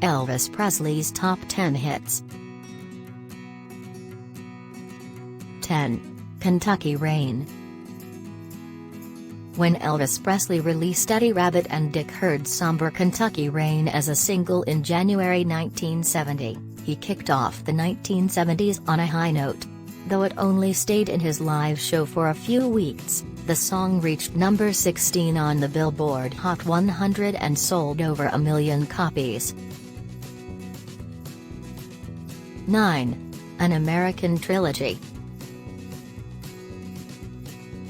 Elvis Presley's top 10 hits. 10. Kentucky Rain. When Elvis Presley released Eddie Rabbitt and Dick Herd's somber Kentucky Rain as a single in January 1970, he kicked off the 1970s on a high note. Though it only stayed in his live show for a few weeks, the song reached number 16 on the Billboard Hot 100 and sold over 1 million copies. 9. An American Trilogy.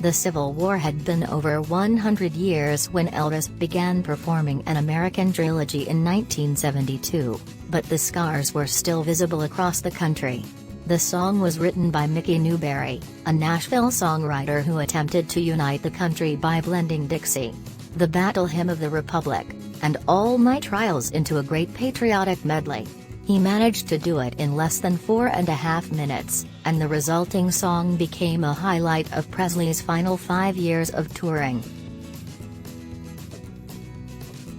The Civil War had been over 100 years when Elvis began performing An American Trilogy in 1972, but the scars were still visible across the country. The song was written by Mickey Newberry, a Nashville songwriter who attempted to unite the country by blending Dixie, the Battle Hymn of the Republic, and All My Trials into a great patriotic medley. He managed to do it in less than 4.5 minutes, and the resulting song became a highlight of Presley's final 5 years of touring.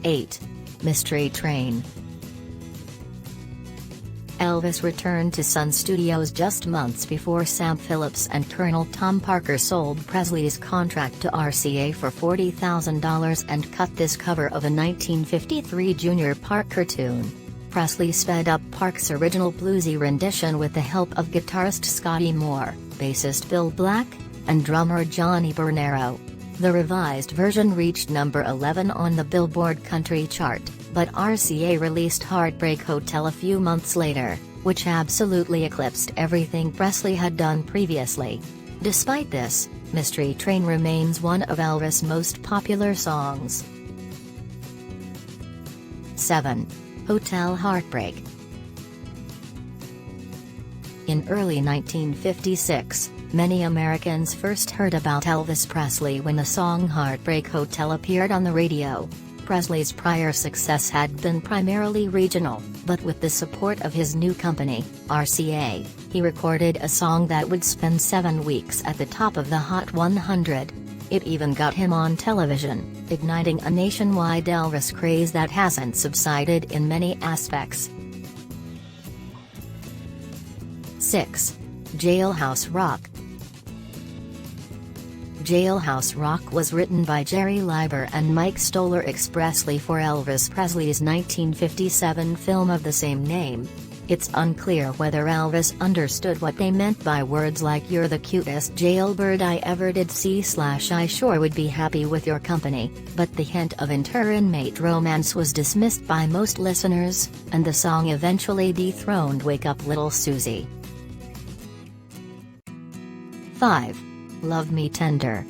8. Mystery Train. Elvis returned to Sun Studios just months before Sam Phillips and Colonel Tom Parker sold Presley's contract to RCA for $40,000 and cut this cover of a 1953 Junior Park cartoon. Presley sped up Park's original bluesy rendition with the help of guitarist Scotty Moore, bassist Bill Black, and drummer Johnny Bernero. The revised version reached number 11 on the Billboard Country chart, but RCA released Heartbreak Hotel a few months later, which absolutely eclipsed everything Presley had done previously. Despite this, Mystery Train remains one of Elvis' most popular songs. 7. Hotel Heartbreak. In early 1956, many Americans first heard about Elvis Presley when the song Heartbreak Hotel appeared on the radio. Presley's prior success had been primarily regional, but with the support of his new company, RCA, he recorded a song that would spend 7 weeks at the top of the Hot 100. It even got him on television, igniting a nationwide Elvis craze that hasn't subsided in many aspects. 6. Jailhouse Rock. Jailhouse Rock was written by Jerry Leiber and Mike Stoller expressly for Elvis Presley's 1957 film of the same name. It's unclear whether Elvis understood what they meant by words like "You're the cutest jailbird I ever did see" / "I sure would be happy with your company," but the hint of inter-inmate romance was dismissed by most listeners, and the song eventually dethroned "Wake Up Little Susie." 5. Love Me Tender.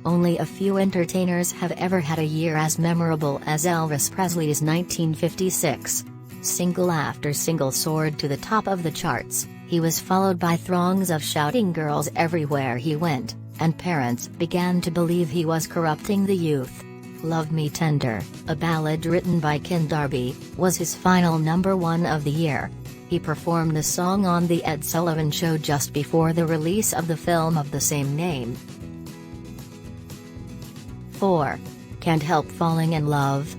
Only a few entertainers have ever had a year as memorable as Elvis Presley's 1956. Single after single soared to the top of the charts. He was followed by throngs of shouting girls everywhere he went, and parents began to believe he was corrupting the youth. Love Me Tender, a ballad written by Ken Darby, was his final number 1 of the year. He performed the song on The Ed Sullivan Show just before the release of the film of the same name. 4. Can't Help Falling in Love.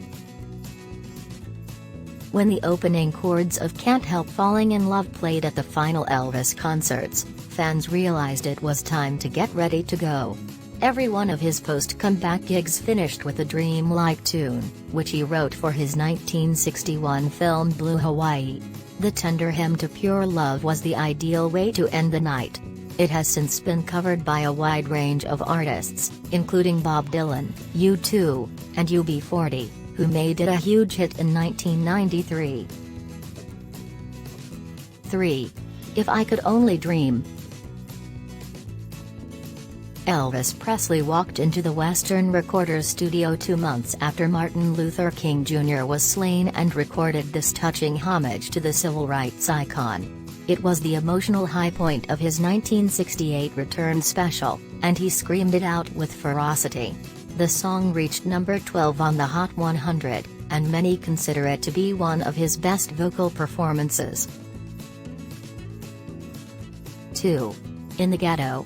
When the opening chords of Can't Help Falling in Love played at the final Elvis concerts, fans realized it was time to get ready to go. Every one of his post-comeback gigs finished with a dreamlike tune, which he wrote for his 1961 film Blue Hawaii. The tender hymn to pure love was the ideal way to end the night. It has since been covered by a wide range of artists, including Bob Dylan, U2, and UB40, who made it a huge hit in 1993. 3. If I Could Only Dream. Elvis Presley walked into the Western Recorders studio 2 months after Martin Luther King Jr. was slain and recorded this touching homage to the civil rights icon. It was the emotional high point of his 1968 return special, and he screamed it out with ferocity. The song reached number 12 on the Hot 100, and many consider it to be one of his best vocal performances. 2. In the Ghetto.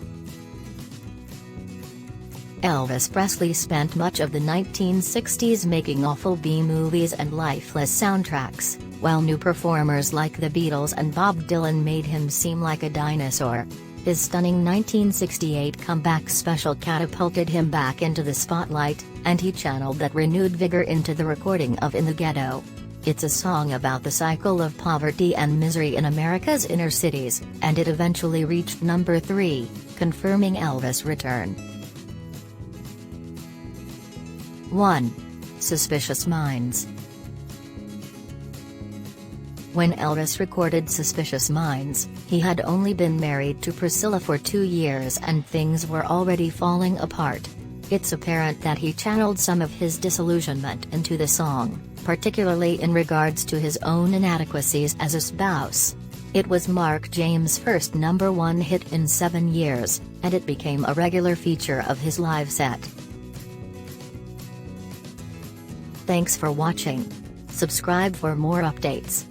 Elvis Presley spent much of the 1960s making awful B-movies and lifeless soundtracks, while new performers like the Beatles and Bob Dylan made him seem like a dinosaur. His stunning 1968 comeback special catapulted him back into the spotlight, and he channeled that renewed vigor into the recording of In the Ghetto. It's a song about the cycle of poverty and misery in America's inner cities, and it eventually reached number 3, confirming Elvis' return. 1. Suspicious Minds. When Elvis recorded Suspicious Minds, he had only been married to Priscilla for 2 years and things were already falling apart. It's apparent that he channeled some of his disillusionment into the song, particularly in regards to his own inadequacies as a spouse. It was Mark James' first #1 hit in 7 years, and it became a regular feature of his live set. Thanks for watching. Subscribe for more updates.